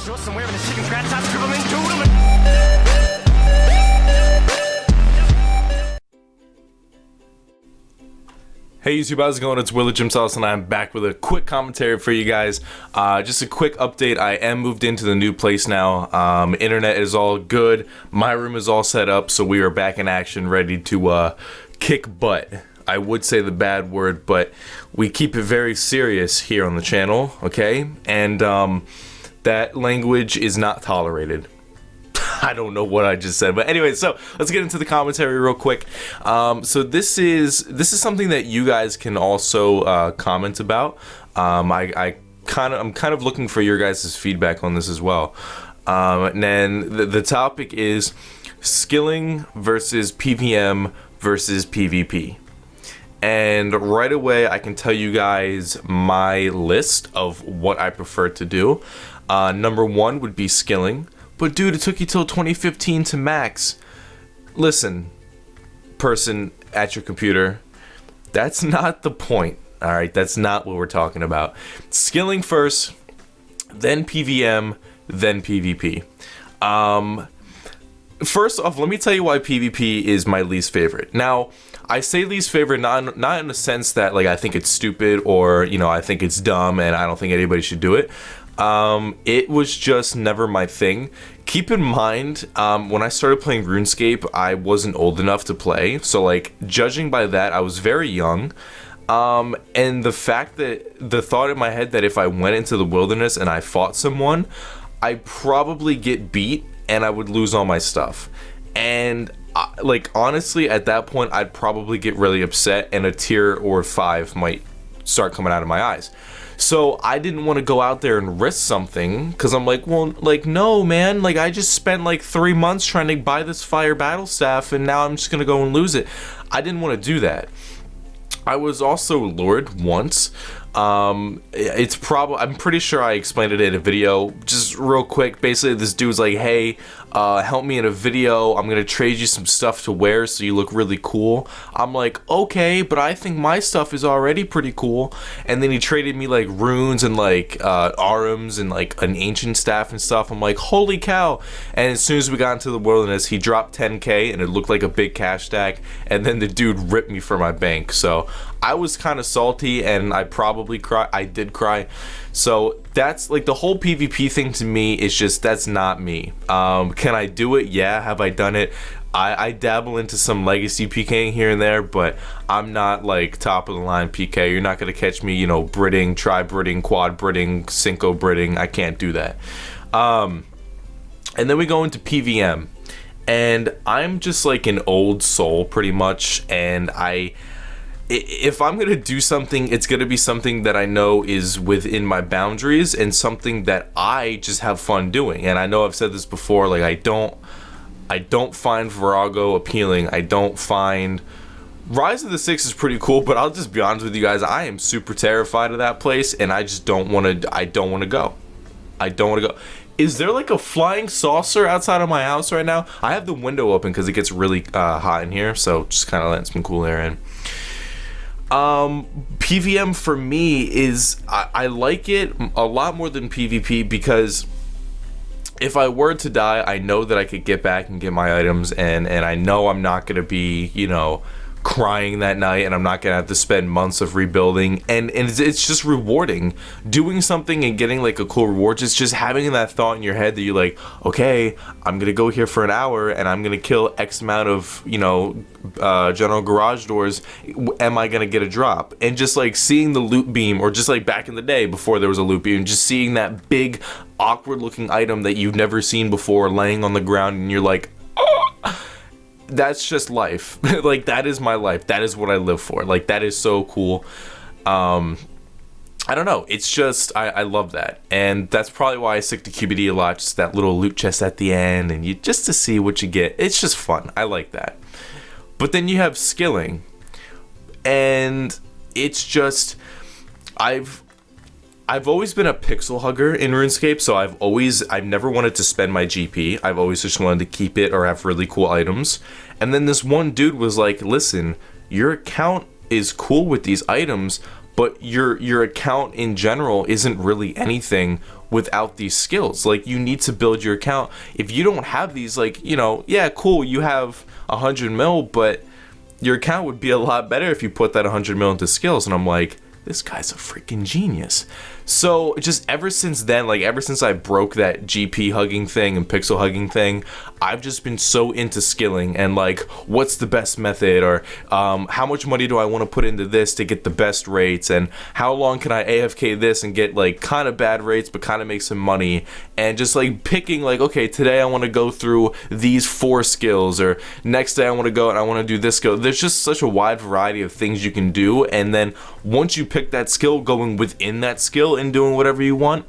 Hey YouTube, how's it going? It's Will of JimSauceon, and I'm back with a quick commentary for you guys. Just a quick update. I am moved into the new place now. Internet is all good. My room is all set up, so we are back in action, ready to kick butt. I would say the bad word, but we keep it very serious here on the channel, okay? And that language is not tolerated. I don't know what I just said, but anyway, so let's get into the commentary real quick. So this is something that you guys can also comment about. I'm kind of looking for your guys' feedback on this as well. And then the topic is skilling versus PVM versus PvP. And right away, I can tell you guys my list of what I prefer to do. Number one would be skilling. But dude, it took you till 2015 to max. Listen, person at your computer, that's not the point. Alright, that's not what we're talking about. Skilling first, then PVM, then PvP. First off, let me tell you why PvP is my least favorite. Now, I say least favorite not in the sense that like I think it's stupid or, you know, I think it's dumb and I don't think anybody should do it. It was just never my thing. Keep in mind, when I started playing Runescape, I wasn't old enough to play. So like, judging by that, I was very young. And the fact that the thought in my head that if I went into the wilderness and I fought someone, I'd probably get beat and I would lose all my stuff. And like, honestly, at that point, I'd probably get really upset and a tear or 5 might start coming out of my eyes. So I didn't want to go out there and risk something because I'm like, well, like, no, man, like I just spent like 3 months trying to buy this fire battle staff and now I'm just going to go and lose it. I didn't want to do that. I was also lured once. It's probably, I'm pretty sure I explained it in a video, just real quick. Basically, this dude's like, hey, help me in a video. I'm gonna trade you some stuff to wear so you look really cool. I'm like, okay, but I think my stuff is already pretty cool. And then he traded me like runes and like arms and like an ancient staff and stuff. I'm like, holy cow. And as soon as we got into the wilderness, he dropped 10K and it looked like a big cash stack. And then the dude ripped me for my bank. So I was kind of salty and I probably cry. I did cry. So that's like the whole PvP thing to me is just, that's not me. Can I do it? Yeah. Have I done it? I dabble into some legacy Pking here and there, but I'm not like top of the line PK. You're not going to catch me, you know, Bridding, tri-Bridding, quad Bridding, Cinco Bridding. I can't do that. And then we go into PVM. And I'm just like an old soul pretty much. And if I'm gonna do something, it's gonna be something that I know is within my boundaries and something that I just have fun doing. And I know I've said this before, like I don't find Virago appealing. I don't find Rise of the Six is pretty cool, but I'll just be honest with you guys, I am super terrified of that place and I just don't want to. I don't want to go. Is there like a flying saucer outside of my house right now? I have the window open because it gets really hot in here, so just kind of letting some cool air in. PVM for me is, I like it a lot more than PvP because if I were to die, I know that I could get back and get my items, and I know I'm not gonna be, you know, crying that night, and I'm not gonna have to spend months of rebuilding, and it's just rewarding doing something and getting like a cool reward. Just having that thought in your head that you're like, okay, I'm gonna go here for an hour and I'm gonna kill X amount of, you know, general garage doors. Am I gonna get a drop? And just like seeing the loot beam, or just like back in the day before there was a loot beam, just seeing that big awkward looking item that you've never seen before laying on the ground, and you're like, oh! That's just life. Like, that is my life. That is what I live for. Like, that is so cool. I don't know. It's just, I love that. And that's probably why I stick to QBD a lot. Just that little loot chest at the end, and you just to see what you get. It's just fun. I like that. But then you have skilling. And it's just, I've always been a pixel hugger in RuneScape, so I've never wanted to spend my GP. I've always just wanted to keep it or have really cool items. And then this one dude was like, listen, your account is cool with these items, but your account in general isn't really anything. without these skills. Like, you need to build your account. If you don't have these, like, you know, yeah, cool, you have 100 mil, but your account would be a lot better if you put that 100 mil into skills. And I'm like, this guy's a freaking genius. So just ever since then, like ever since I broke that GP hugging thing and pixel hugging thing, I've just been so into skilling and like, what's the best method, or how much money do I want to put into this to get the best rates, and how long can I AFK this and get like kind of bad rates but kind of make some money, and just like picking like, okay, today I want to go through these 4 skills, or next day I want to go and I want to do this skill. There's just such a wide variety of things you can do, and then once you pick that skill, going within that skill and doing whatever you want,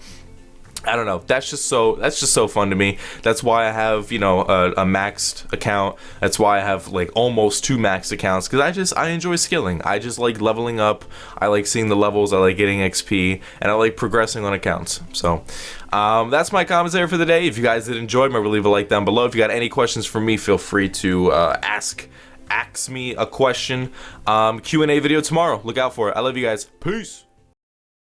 I don't know, that's just so fun to me. That's why I have, you know, a maxed account. That's why I have like almost 2 maxed accounts, because I enjoy skilling. I just like leveling up. I like seeing the levels. I like getting XP, and I like progressing on accounts. So that's my commentary for the day. If you guys did enjoy, remember, leave a like down below. If you got any questions for me, feel free to ask me a question. Q&A video tomorrow. Look out for it. I love you guys. Peace.